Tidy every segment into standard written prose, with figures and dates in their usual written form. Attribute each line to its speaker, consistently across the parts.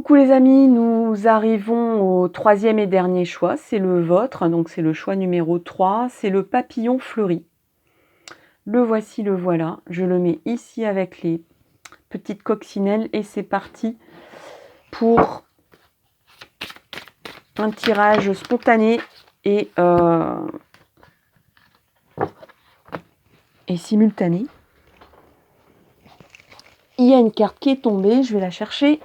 Speaker 1: Coucou les amis, nous arrivons au troisième et dernier choix, c'est le vôtre, donc c'est le choix numéro 3, c'est le papillon fleuri. Le voici, le voilà, je le mets ici avec les petites coccinelles et c'est parti pour un tirage spontané et simultané. Il y a une carte qui est tombée, je vais la chercher.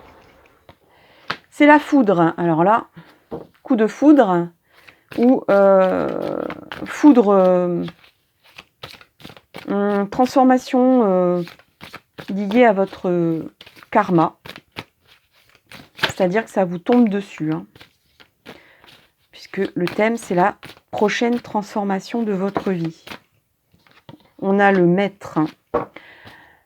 Speaker 1: C'est la foudre. Alors là, coup de foudre ou foudre, transformation liée à votre karma. C'est-à-dire que ça vous tombe dessus. Puisque le thème, c'est la prochaine transformation de votre vie. On a le maître.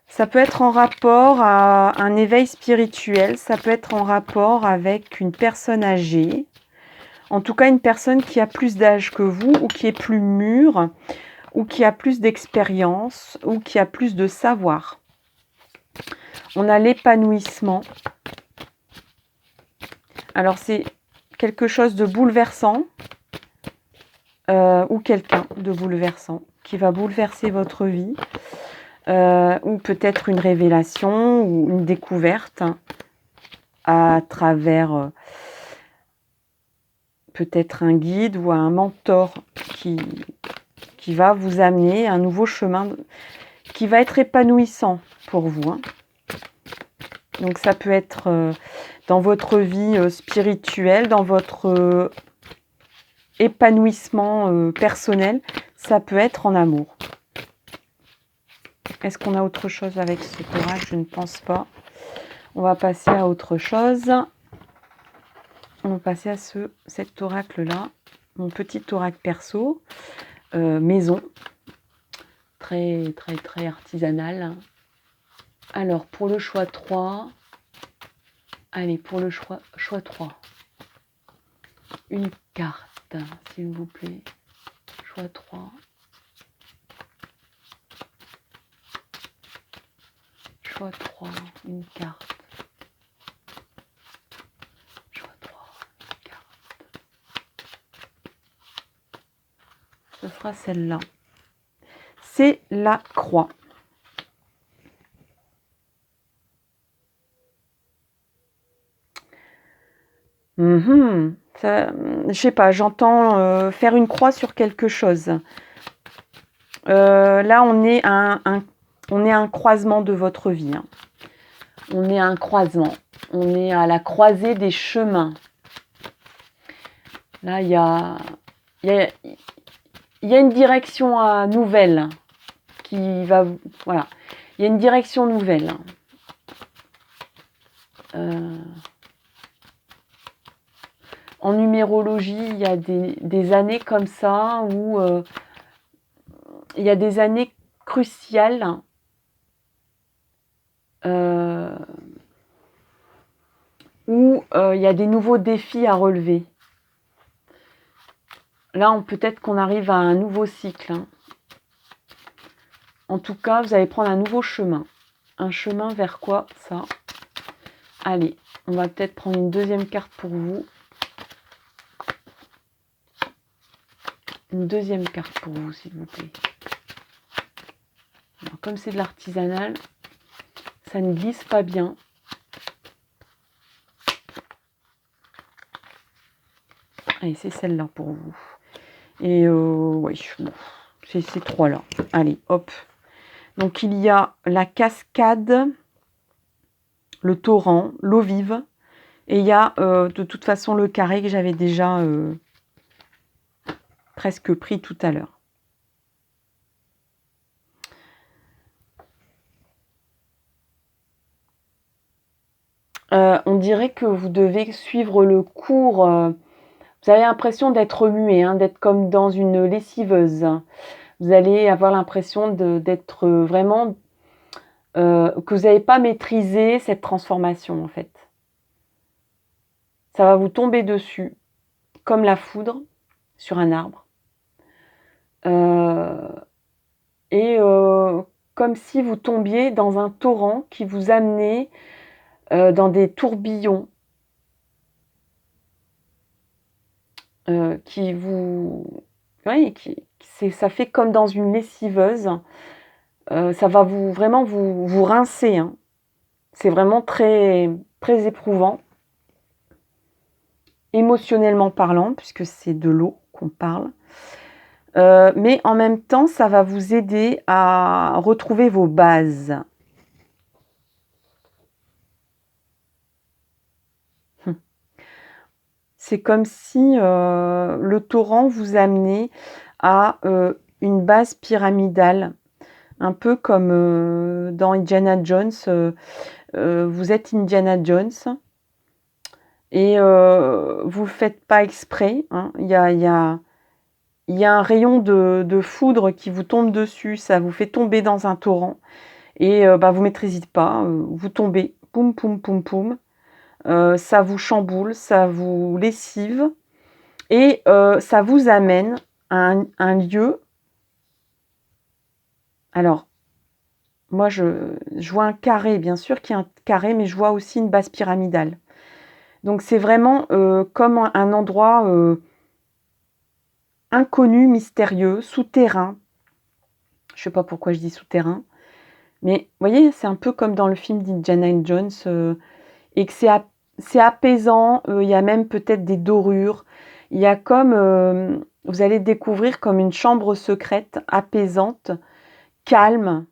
Speaker 1: Ça peut être en rapport à un éveil spirituel, ça peut être en rapport avec une personne âgée, en tout cas une personne qui a plus d'âge que vous ou qui est plus mûre ou qui a plus d'expérience ou qui a plus de savoir. On a l'épanouissement. Alors c'est quelque chose de bouleversant ou quelqu'un de bouleversant qui va bouleverser votre vie. Ou peut-être une révélation ou une découverte à travers peut-être un guide ou un mentor qui va vous amener un nouveau chemin qui va être épanouissant pour vous. Donc ça peut être dans votre vie spirituelle, dans votre épanouissement personnel, ça peut être en amour. Est-ce qu'on a autre chose avec ce oracle? Je ne pense pas. On va passer à autre chose. On va passer à cet oracle-là. Mon petit oracle perso. Maison. Très, très, très artisanal. Alors, pour le choix 3. Allez, pour le choix 3. Une carte, s'il vous plaît. Choix 3. Choix 3, une carte. Choix 3, une carte. Ce sera celle-là. C'est la croix. Je sais pas, j'entends faire une croix sur quelque chose. Là, on est à un croisement de votre vie. On est à un croisement. On est à la croisée des chemins. Là, il y a une direction nouvelle qui va... Voilà. Il y a une direction nouvelle. En numérologie, il y a des années comme ça où il y a des années cruciales où il y a des nouveaux défis à relever. Là, peut-être qu'on arrive à un nouveau cycle. En tout cas, vous allez prendre un nouveau chemin. Un chemin vers quoi, ça? Allez, on va peut-être prendre une deuxième carte pour vous. Une deuxième carte pour vous, s'il vous plaît. Alors, comme c'est de l'artisanal, ça ne glisse pas bien. Allez, c'est celle-là pour vous. Et oui, bon, c'est ces trois-là. Allez, hop. Donc, il y a la cascade, le torrent, l'eau vive. Et il y a de toute façon le carré que j'avais déjà presque pris tout à l'heure. On dirait que vous devez suivre le cours. Vous avez l'impression d'être muet, d'être comme dans une lessiveuse. Vous allez avoir l'impression d'être vraiment... que vous n'avez pas maîtrisé cette transformation, en fait. Ça va vous tomber dessus, comme la foudre, sur un arbre. Comme si vous tombiez dans un torrent qui vous amenait dans des tourbillons qui vous... Oui, ça fait comme dans une lessiveuse. Ça va vraiment vous rincer, hein. C'est vraiment très, très éprouvant, émotionnellement parlant, puisque c'est de l'eau qu'on parle. Mais en même temps, ça va vous aider à retrouver vos bases. C'est comme si le torrent vous amenait à une base pyramidale, un peu comme dans Indiana Jones. Vous êtes Indiana Jones et vous ne le faites pas exprès, hein. Il y a un rayon de foudre qui vous tombe dessus, ça vous fait tomber dans un torrent et vous ne maîtrisez pas, vous tombez, poum, poum, poum, poum. Ça vous chamboule, ça vous lessive et ça vous amène à un lieu. Alors, moi, je vois un carré, bien sûr qu'il y a un carré, mais je vois aussi une base pyramidale. Donc, c'est vraiment comme un endroit inconnu, mystérieux, souterrain. Je ne sais pas pourquoi je dis souterrain. Mais vous voyez, c'est un peu comme dans le film d'Indiana Jones, et que c'est apaisant, il y a même peut-être des dorures. Il y a comme, vous allez découvrir comme une chambre secrète, apaisante, calme,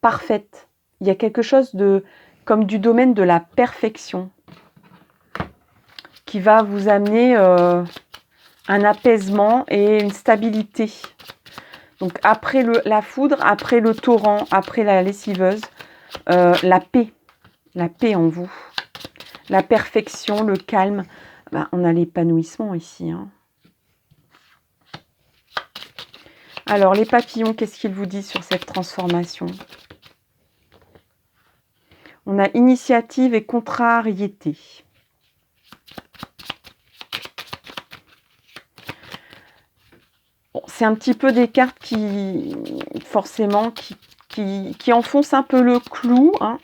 Speaker 1: parfaite. Il y a quelque chose de comme du domaine de la perfection qui va vous amener un apaisement et une stabilité. Donc après la foudre, après le torrent, après la lessiveuse, la paix en vous, la perfection, le calme. On a l'épanouissement ici, hein. Alors les papillons, qu'est-ce qu'ils vous disent sur cette transformation? On a initiative et contrariété. Bon, c'est un petit peu des cartes qui, forcément, qui enfoncent un peu le clou, hein.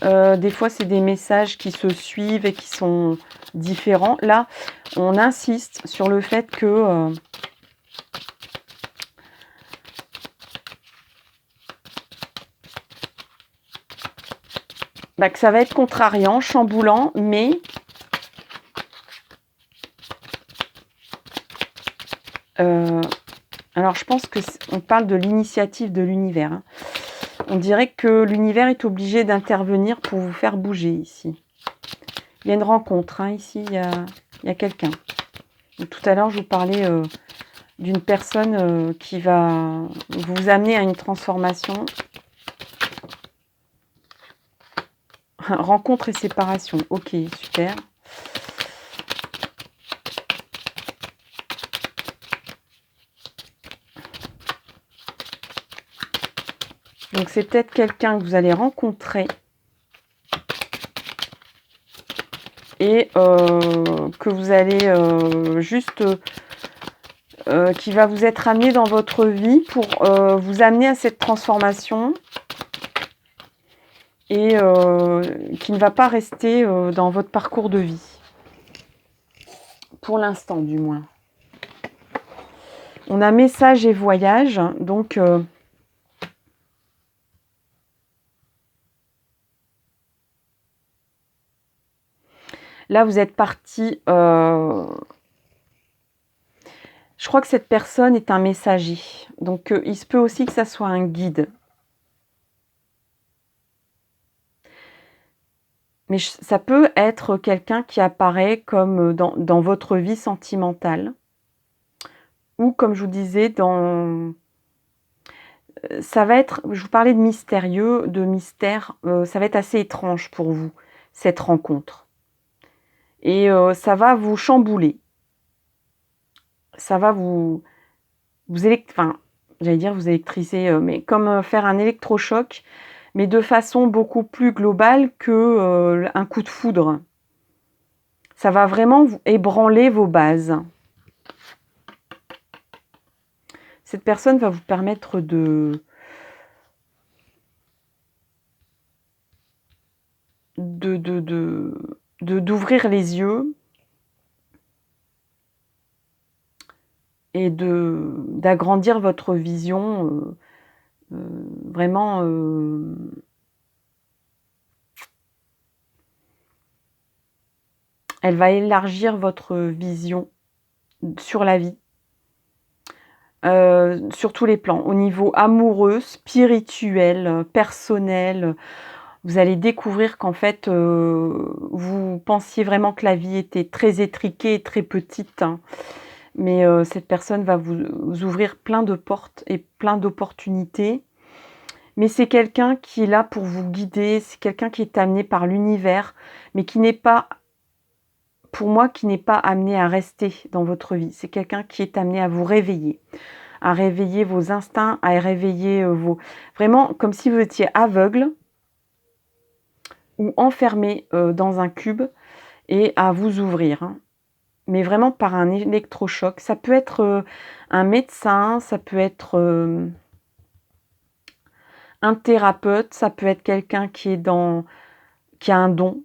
Speaker 1: Des fois, c'est des messages qui se suivent et qui sont différents. Là, on insiste sur le fait que que ça va être contrariant, chamboulant, mais alors je pense qu'on parle de l'initiative de l'univers, hein. On dirait que l'univers est obligé d'intervenir pour vous faire bouger ici. Il y a une rencontre, hein, ici, il y a quelqu'un. Tout à l'heure, je vous parlais d'une personne qui va vous amener à une transformation. Rencontre et séparation. Ok, super. Donc c'est peut-être quelqu'un que vous allez rencontrer et que vous allez juste... qui va vous être amené dans votre vie pour vous amener à cette transformation et qui ne va pas rester dans votre parcours de vie. Pour l'instant, du moins. On a message et voyage, donc... là, vous êtes parti... je crois que cette personne est un messager. Donc, il se peut aussi que ça soit un guide. Mais ça peut être quelqu'un qui apparaît comme dans votre vie sentimentale. Ou, comme je vous disais, ça va être... Je vous parlais de mystérieux, de mystère. Ça va être assez étrange pour vous, cette rencontre. Et ça va vous chambouler. Ça va vous j'allais dire vous électriser, mais comme faire un électrochoc, mais de façon beaucoup plus globale que un coup de foudre. Ça va vraiment vous ébranler vos bases. Cette personne va vous permettre de d'ouvrir les yeux et d'agrandir votre vision, vraiment, elle va élargir votre vision sur la vie, sur tous les plans. Au niveau amoureux, spirituel, personnel, vous allez découvrir qu'en fait, vous pensiez vraiment que la vie était très étriquée et très petite, hein. Mais cette personne va vous ouvrir plein de portes et plein d'opportunités. Mais c'est quelqu'un qui est là pour vous guider, c'est quelqu'un qui est amené par l'univers, mais qui n'est pas, pour moi, qui n'est pas amené à rester dans votre vie. C'est quelqu'un qui est amené à vous réveiller, à réveiller vos instincts, à réveiller vos... Vraiment comme si vous étiez aveugle ou enfermé dans un cube et à vous ouvrir, hein. Mais vraiment par un électrochoc. Ça peut être un médecin, ça peut être un thérapeute, ça peut être quelqu'un qui a un don.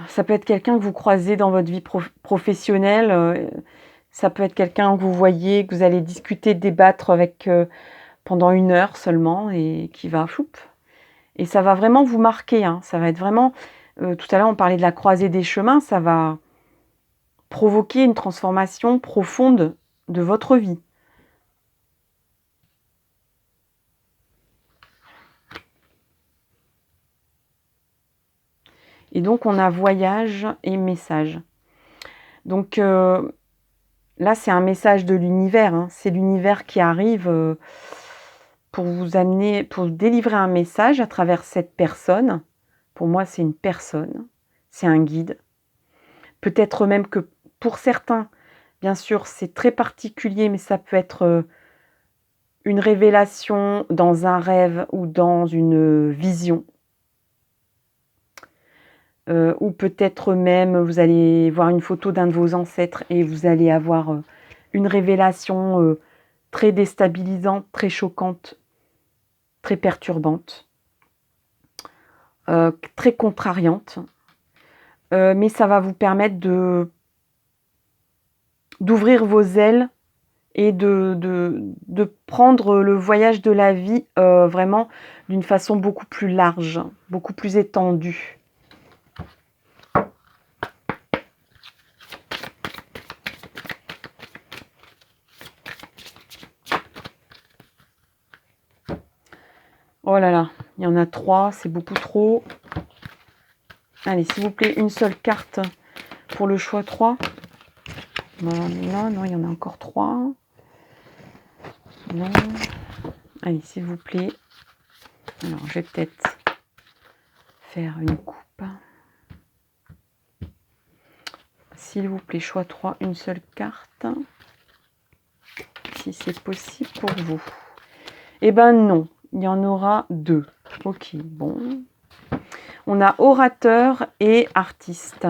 Speaker 1: Ça peut être quelqu'un que vous croisez dans votre vie professionnelle. Ça peut être quelqu'un que vous voyez, que vous allez discuter, débattre avec pendant 1 heure seulement et qui va choup. Et ça va vraiment vous marquer, hein. Ça va être vraiment... tout à l'heure, on parlait de la croisée des chemins. Ça va provoquer une transformation profonde de votre vie. Et donc, on a voyage et message. Donc, là, c'est un message de l'univers, hein. C'est l'univers qui arrive pour vous amener, pour délivrer un message à travers cette personne. Pour moi, c'est une personne, c'est un guide. Peut-être même que pour certains, bien sûr, c'est très particulier, mais ça peut être une révélation dans un rêve ou dans une vision. Ou peut-être même, vous allez voir une photo d'un de vos ancêtres et vous allez avoir une révélation très déstabilisante, très choquante, très perturbante, très contrariante. Mais ça va vous permettre d'ouvrir vos ailes et de prendre le voyage de la vie vraiment d'une façon beaucoup plus large, beaucoup plus étendue. Oh là là, il y en a 3, c'est beaucoup trop. Allez, s'il vous plaît, une seule carte pour le choix 3. Non, il y en a encore 3. Non. Allez, s'il vous plaît. Alors, je vais peut-être faire une coupe. S'il vous plaît, choix 3, une seule carte. Si c'est possible pour vous. Eh ben non, il y en aura 2. Ok, bon. On a orateur et artiste.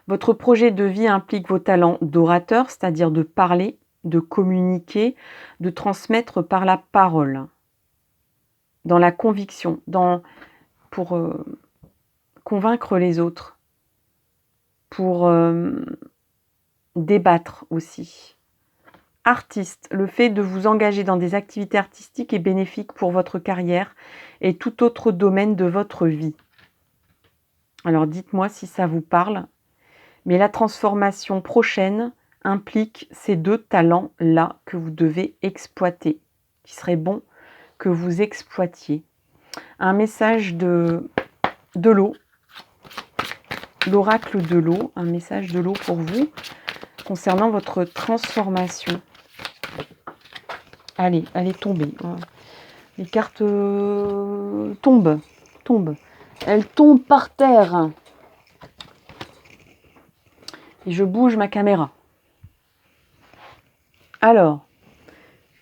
Speaker 1: Votre projet de vie implique vos talents d'orateur, c'est-à-dire de parler, de communiquer, de transmettre par la parole, dans la conviction, pour convaincre les autres, pour débattre aussi. Artiste, le fait de vous engager dans des activités artistiques est bénéfique pour votre carrière et tout autre domaine de votre vie. Alors dites-moi si ça vous parle. Mais la transformation prochaine implique ces 2 talents-là que vous devez exploiter, qui serait bon que vous exploitiez. Un message de l'eau, l'oracle de l'eau, un message de l'eau pour vous concernant votre transformation. Allez, elle est tombée. Les cartes tombent. Elles tombent par terre. Et je bouge ma caméra. Alors,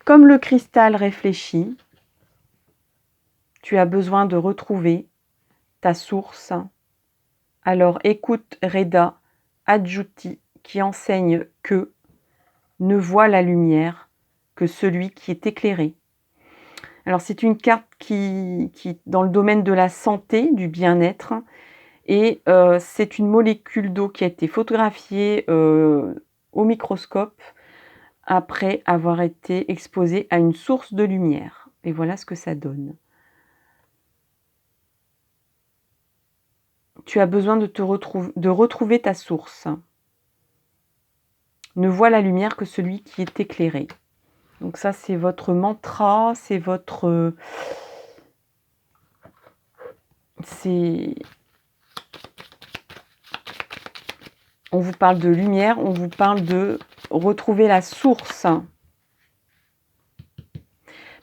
Speaker 1: comme le cristal réfléchit, tu as besoin de retrouver ta source. Alors écoute Reda Adjuti qui enseigne que ne voit la lumière que celui qui est éclairé. Alors c'est une carte qui dans le domaine de la santé, du bien-être, et c'est une molécule d'eau qui a été photographiée au microscope après avoir été exposée à une source de lumière. Et voilà ce que ça donne. Tu as besoin de retrouver ta source. Ne vois la lumière que celui qui est éclairé. Donc ça, c'est votre mantra, c'est votre... On vous parle de lumière, on vous parle de retrouver la source.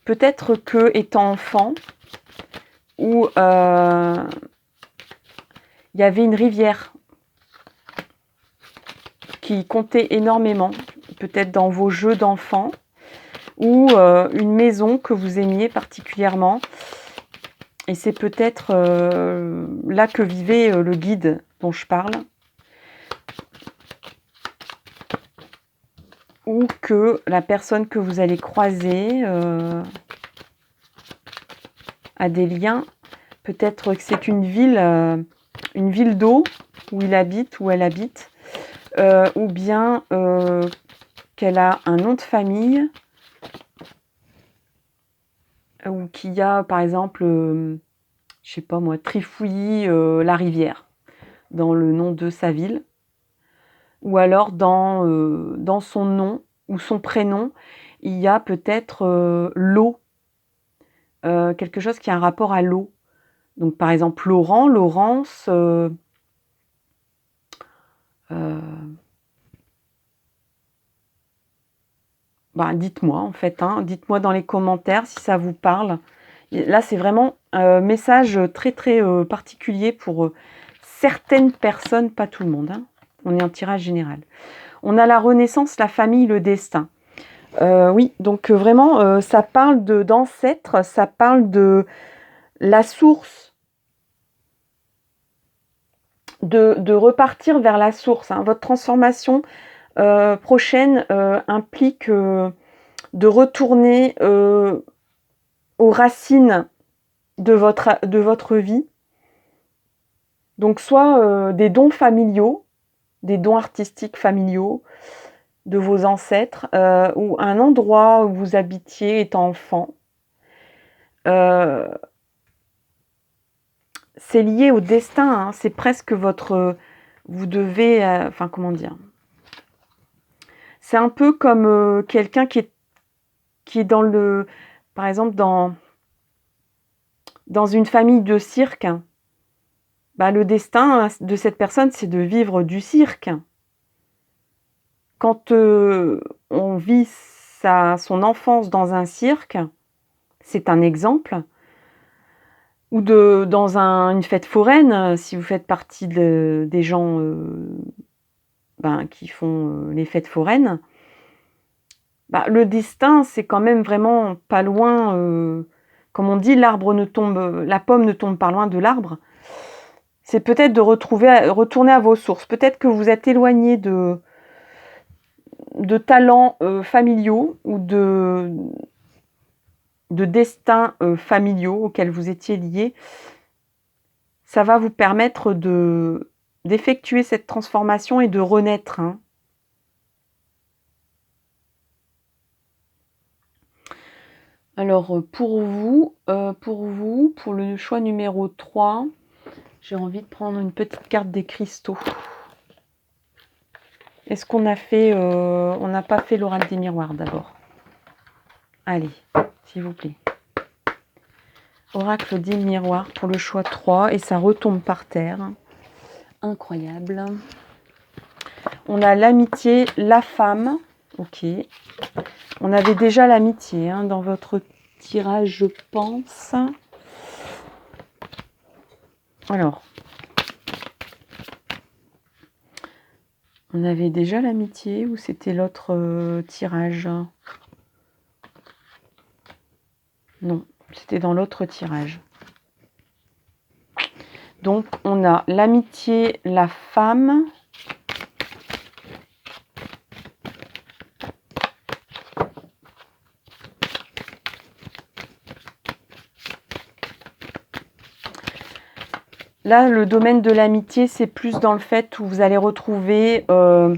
Speaker 1: Peut-être que, étant enfant, où il y avait une rivière qui comptait énormément, peut-être dans vos jeux d'enfants, ou une maison que vous aimiez particulièrement. Et c'est peut-être là que vivait le guide dont je parle. Ou que la personne que vous allez croiser a des liens. Peut-être que c'est une ville d'eau où il habite, où elle habite. Ou bien qu'elle a un nom de famille. Ou qu'il y a, par exemple, je sais pas moi, Trifouilly, la rivière, dans le nom de sa ville. Ou alors dans son nom ou son prénom, il y a peut-être l'eau, quelque chose qui a un rapport à l'eau. Donc par exemple Laurent, Laurence, dites-moi en fait, dites-moi dans les commentaires si ça vous parle. Et là c'est vraiment un message très très particulier pour certaines personnes, pas tout le monde. On est en tirage général. On a la renaissance, la famille, le destin. Oui, donc vraiment, ça parle d'ancêtres, ça parle de la source, de repartir vers la source. Votre transformation prochaine implique de retourner aux racines de votre vie. Donc soit des dons familiaux, des dons artistiques familiaux, de vos ancêtres, ou un endroit où vous habitiez étant enfant. C'est lié au destin, c'est presque votre... Vous devez... comment dire ? C'est un peu comme quelqu'un qui est dans le... Par exemple, dans une famille de cirque. Le destin de cette personne, c'est de vivre du cirque. Quand on vit son enfance dans un cirque, c'est un exemple, ou dans une fête foraine, si vous faites partie des gens qui font les fêtes foraines, le destin, c'est quand même vraiment pas loin, comme on dit, la pomme ne tombe pas loin de l'arbre. C'est peut-être de retourner à vos sources. Peut-être que vous êtes éloigné de talents familiaux ou de destins familiaux auxquels vous étiez liés. Ça va vous permettre d'effectuer cette transformation et de renaître. Alors, pour vous, pour le choix numéro 3, j'ai envie de prendre une petite carte des cristaux. Est-ce qu'on a fait... on n'a pas fait l'oracle des miroirs d'abord. Allez, s'il vous plaît. Oracle des miroirs pour le choix 3 et ça retombe par terre. Incroyable. On a l'amitié, la femme. Ok. On avait déjà l'amitié dans votre tirage, je pense. Alors. On avait déjà l'amitié ou c'était l'autre tirage? Non, c'était dans l'autre tirage. Donc, on a l'amitié, la femme. Là, le domaine de l'amitié, c'est plus dans le fait où vous allez retrouver, vous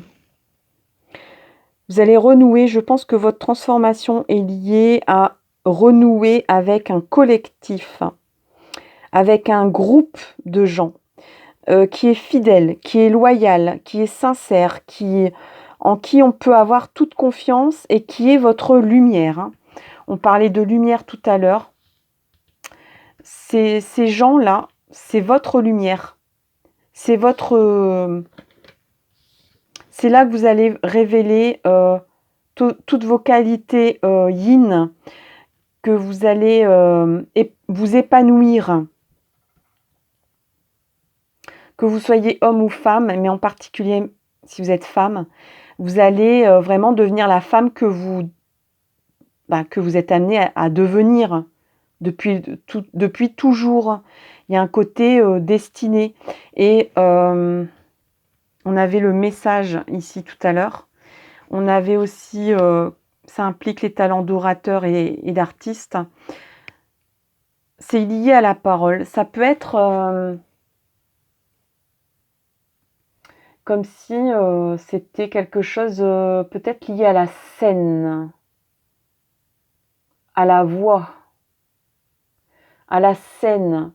Speaker 1: allez renouer. Je pense que votre transformation est liée à renouer avec un collectif, avec un groupe de gens qui est fidèle, qui est loyal, qui est sincère, en qui on peut avoir toute confiance et qui est votre lumière, hein. On parlait de lumière tout à l'heure. Ces gens-là, c'est votre lumière. C'est votre... c'est là que vous allez révéler toutes vos qualités yin, que vous allez vous épanouir. Que vous soyez homme ou femme, mais en particulier si vous êtes femme, vous allez vraiment devenir la femme que vous êtes amenée à devenir depuis toujours. Il y a un côté destiné. Et on avait le message ici tout à l'heure. On avait aussi, ça implique les talents d'orateur et d'artiste. C'est lié à la parole. Ça peut être comme si c'était quelque chose peut-être lié à la scène, à la voix, à la scène.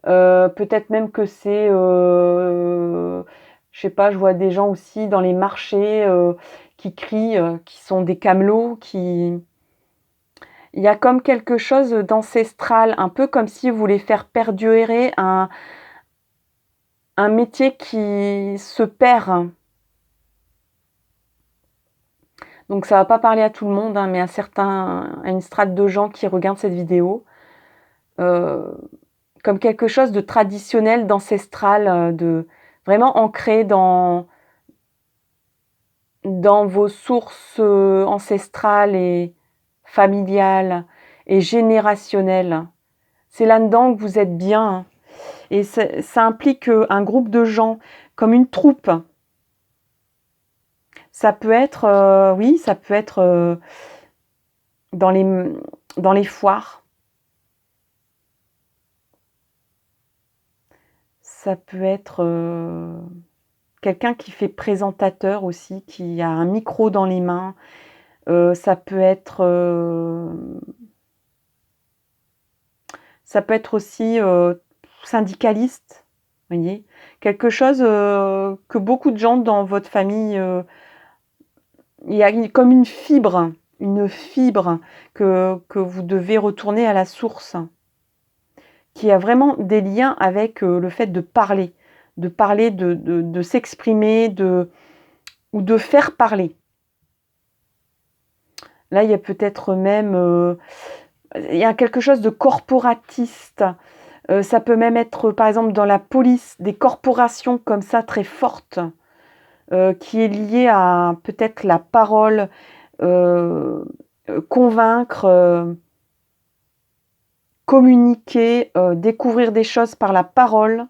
Speaker 1: Peut-être même que c'est, je sais pas, je vois des gens aussi dans les marchés qui crient, qui sont des camelots, qui... Il y a comme quelque chose d'ancestral, un peu comme si vous voulez faire perdurer un métier qui se perd. Donc ça va pas parler à tout le monde, hein, mais à une strate de gens qui regardent cette vidéo. Comme quelque chose de traditionnel, d'ancestral, de vraiment ancré dans vos sources ancestrales et familiales et générationnelles. C'est là-dedans que vous êtes bien, hein. Et ça implique un groupe de gens, comme une troupe. Ça peut être, oui, ça peut être dans les foires. Ça peut être quelqu'un qui fait présentateur aussi, qui a un micro dans les mains. Ça peut être aussi syndicaliste, vous voyez, quelque chose que beaucoup de gens dans votre famille, il y a comme une fibre que vous devez retourner à la source, qui a vraiment des liens avec le fait de parler, de s'exprimer, ou de faire parler. Là, il y a peut-être même... il y a quelque chose de corporatiste. Ça peut même être, par exemple, dans la police, des corporations comme ça, très fortes, qui est liée à peut-être la parole, convaincre, communiquer, découvrir des choses par la parole.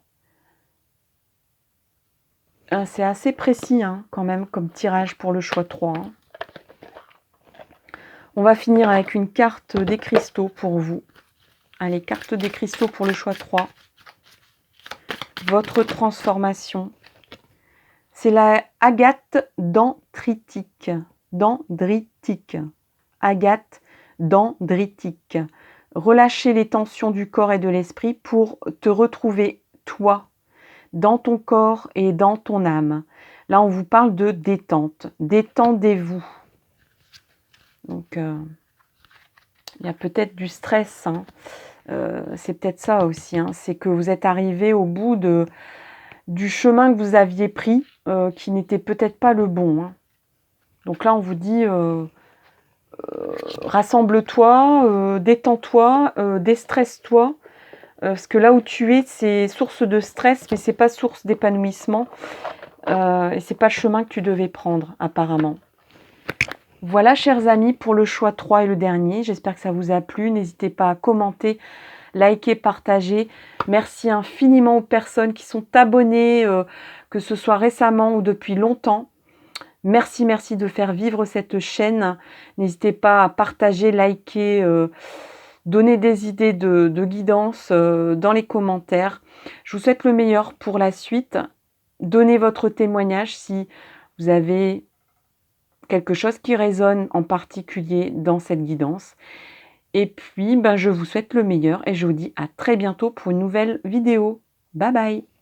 Speaker 1: C'est assez précis, hein, quand même, comme tirage pour le choix 3. Hein. On va finir avec une carte des cristaux pour vous. Allez, carte des cristaux pour le choix 3. Votre transformation. C'est la agate dendritique. Dendritique. Agate dendritique. Relâcher les tensions du corps et de l'esprit pour te retrouver, toi, dans ton corps et dans ton âme. Là, on vous parle de détente. Détendez-vous. Donc, il y a peut-être du stress, hein. C'est peut-être ça aussi, hein. C'est que vous êtes arrivé au bout du chemin que vous aviez pris, qui n'était peut-être pas le bon, hein. Donc là, on vous dit, rassemble-toi, détends-toi, déstresse-toi, parce que là où tu es, c'est source de stress, mais c'est pas source d'épanouissement, et c'est pas le chemin que tu devais prendre, apparemment. Voilà, chers amis, pour le choix 3 et le dernier. J'espère que ça vous a plu. N'hésitez pas à commenter, liker, partager. Merci infiniment aux personnes qui sont abonnées, que ce soit récemment ou depuis longtemps. Merci, merci de faire vivre cette chaîne. N'hésitez pas à partager, liker, Donnez des idées de guidance dans les commentaires. Je vous souhaite le meilleur pour la suite. Donnez votre témoignage si vous avez quelque chose qui résonne en particulier dans cette guidance. Et puis, je vous souhaite le meilleur et je vous dis à très bientôt pour une nouvelle vidéo. Bye bye!